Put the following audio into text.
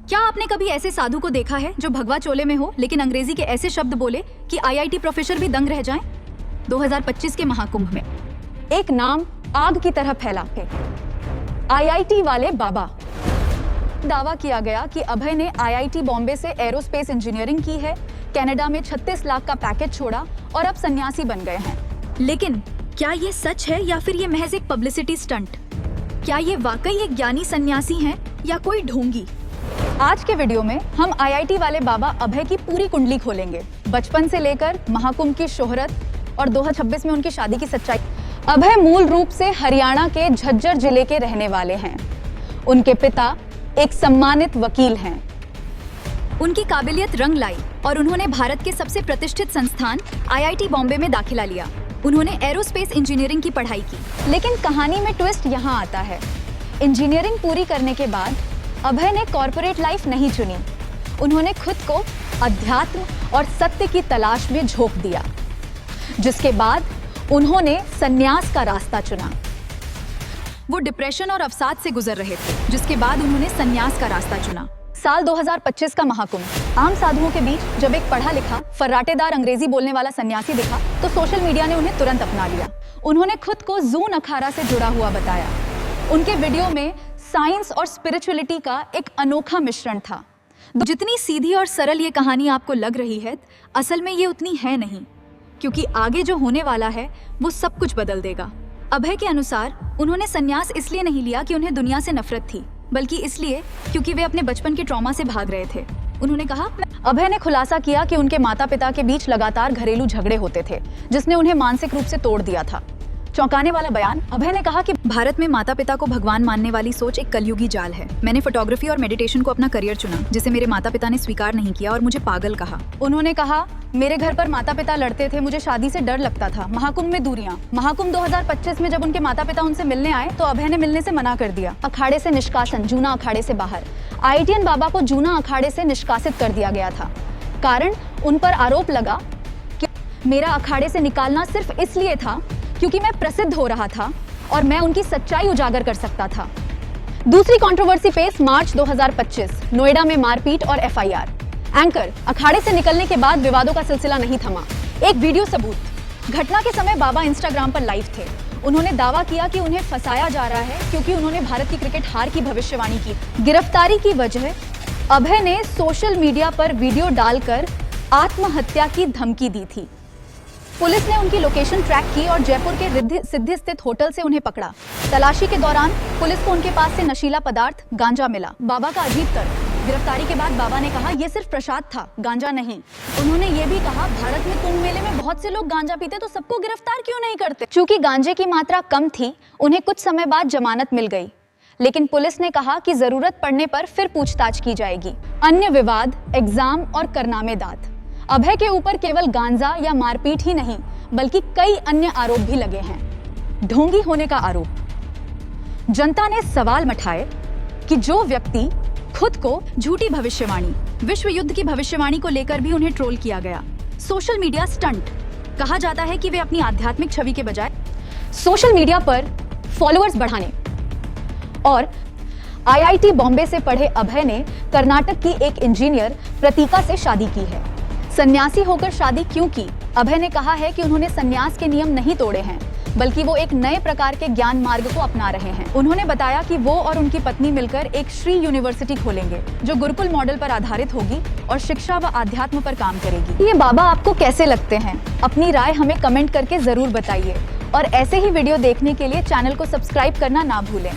क्या आपने कभी ऐसे साधु को देखा है जो भगवा चोले में हो लेकिन अंग्रेजी के ऐसे शब्द बोले कि आईआईटी प्रोफेसर भी दंग रह जाएं? 2025 के महाकुंभ में एक नाम आग की तरह फैला है, आईआईटी वाले बाबा। दावा किया गया कि अभय ने आईआईटी बॉम्बे से एरोस्पेस इंजीनियरिंग की है, कनाडा में 36 लाख का पैकेज छोड़ा और अब सन्यासी बन गए हैं। लेकिन क्या ये सच है या फिर ये महज एक पब्लिसिटी स्टंट? क्या ये वाकई एक ज्ञानी सन्यासी हैं या कोई ढोंगी? आज के वीडियो में हम आईआईटी वाले बाबा अभय की पूरी कुंडली खोलेंगे, बचपन से लेकर महाकुंभ की शोहरत और 2026 में उनकी शादी की सच्चाई। अभय मूल रूप से हरियाणा के झज्जर जिले के रहने वाले हैं। उनके पिता एक सम्मानित वकील हैं। उनकी काबिलियत रंग लाई और उन्होंने भारत के सबसे प्रतिष्ठित संस्थान आईआईटी बॉम्बे में दाखिला लिया। उन्होंने एरोस्पेस इंजीनियरिंग की पढ़ाई की। लेकिन कहानी में ट्विस्ट यहाँ आता है। इंजीनियरिंग पूरी करने के बाद अभय ने कॉर्पोरेट लाइफ नहीं चुनी। उन्होंने खुद को अध्यात्म और सत्य की तलाश में झोंक दिया, जिसके बाद उन्होंने संन्यास का रास्ता चुना। वो डिप्रेशन और अवसाद से गुजर रहे थे, जिसके बाद उन्होंने संन्यास का रास्ता चुना। साल 2025 का महाकुंभ। आम साधुओं के बीच जब एक पढ़ा लिखा फर्राटेदार अंग्रेजी बोलने वाला सन्यासी दिखा तो सोशल मीडिया ने उन्हें तुरंत अपना लिया। उन्होंने खुद को जून अखाड़ा से जुड़ा हुआ बताया। उनके वीडियो में साइंस और स्पिरिचुअलिटी का एक अनोखा मिश्रण था। जितनी सीधी और सरल ये कहानी आपको लग रही है, असल में ये उतनी है नहीं, क्योंकि आगे जो होने वाला है वो सब कुछ बदल देगा। अभय के अनुसार उन्होंने संन्यास इसलिए नहीं लिया कि उन्हें दुनिया से नफरत थी, बल्कि इसलिए क्योंकि वे अपने बचपन के ट्रॉमा से भाग रहे थे। उन्होंने कहा, अभय ने खुलासा किया कि उनके माता पिता के बीच लगातार घरेलू झगड़े होते थे, जिसने उन्हें मानसिक रूप से तोड़ दिया था। चौंकाने वाला बयान। अभय ने कहा कि भारत में माता पिता को भगवान मानने वाली सोच एक कलयुगी जाल है। मैंने फोटोग्राफी और मेडिटेशन को अपना करियर चुना, जिसे मेरे माता पिता ने स्वीकार नहीं किया और मुझे पागल कहा। उन्होंने कहा, मेरे घर पर माता पिता लड़ते थे, मुझे शादी से डर लगता था। महाकुंभ में दूरियां। महाकुंभ 2025 में जब उनके माता पिता उनसे मिलने आए तो अभय ने मिलने से मना कर दिया। अखाड़े से निष्कासन, जूना अखाड़े से बाहर। आईआईटीएन बाबा को जूना अखाड़े से निष्कासित कर दिया गया था। कारण, उन पर आरोप लगा कि मेरा अखाड़े से निकालना सिर्फ इसलिए था क्योंकि मैं प्रसिद्ध हो रहा था और मैं उनकी सच्चाई उजागर कर सकता था। दूसरी कंट्रोवर्सी पेश मार्च 2025, नोएडा में मारपीट और एफआईआर। एंकर, अखाड़े से निकलने के बाद विवादों का सिलसिला नहीं थमा। एक वीडियो सबूत। घटना के समय बाबा इंस्टाग्राम पर लाइव थे। उन्होंने दावा किया कि उन्हें फंसाया जा रहा है क्योंकि उन्होंने भारत की क्रिकेट हार की भविष्यवाणी की। गिरफ्तारी की वजह, अभय ने सोशल मीडिया पर वीडियो डालकर आत्महत्या की धमकी दी थी। पुलिस ने उनकी लोकेशन ट्रैक की और जयपुर के रिद्धि सिद्धि स्थित होटल से उन्हें पकड़ा। तलाशी के दौरान पुलिस को उनके पास से नशीला पदार्थ गांजा मिला। बाबा का अजीब तर्क। गिरफ्तारी के बाद बाबा ने कहा, यह सिर्फ प्रसाद था, गांजा नहीं। उन्होंने ये भी कहा, भारत में कुंभ मेले में बहुत से लोग गांजा पीते, तो सबको गिरफ्तार क्यों नहीं करते? चूंकि गांजे की मात्रा कम थी, उन्हें कुछ समय बाद जमानत मिल गई, लेकिन पुलिस ने कहा कि जरूरत पड़ने पर फिर पूछताछ की जाएगी। अन्य विवाद, एग्जाम और करनामे दाद। अभय के ऊपर केवल गांजा या मारपीट ही नहीं, बल्कि कई अन्य आरोप भी लगे हैं। ढोंगी होने का आरोप। जनता ने सवाल मचाए कि जो व्यक्ति खुद को झूठी भविष्यवाणी, विश्व युद्ध की भविष्यवाणी को लेकर भी उन्हें ट्रोल किया गया। Social media stunt. कहा जाता है कि वे अपनी आध्यात्मिक छवि के बजाय सोशल मीडिया पर फॉलोअर्स बढ़ाने और आईआईटी बॉम्बे से पढ़े अभय ने कर्नाटक की एक इंजीनियर प्रतीका से शादी की है। सन्यासी होकर शादी क्यों की? अभय ने कहा है कि उन्होंने सन्यास के नियम नहीं तोड़े हैं, बल्कि वो एक नए प्रकार के ज्ञान मार्ग को अपना रहे हैं। उन्होंने बताया कि वो और उनकी पत्नी मिलकर एक श्री यूनिवर्सिटी खोलेंगे, जो गुरुकुल मॉडल पर आधारित होगी और शिक्षा व आध्यात्म पर काम करेगी। ये बाबा आपको कैसे लगते हैं? अपनी राय हमें कमेंट करके जरूर बताइए और ऐसे ही वीडियो देखने के लिए चैनल को सब्सक्राइब करना ना भूलें।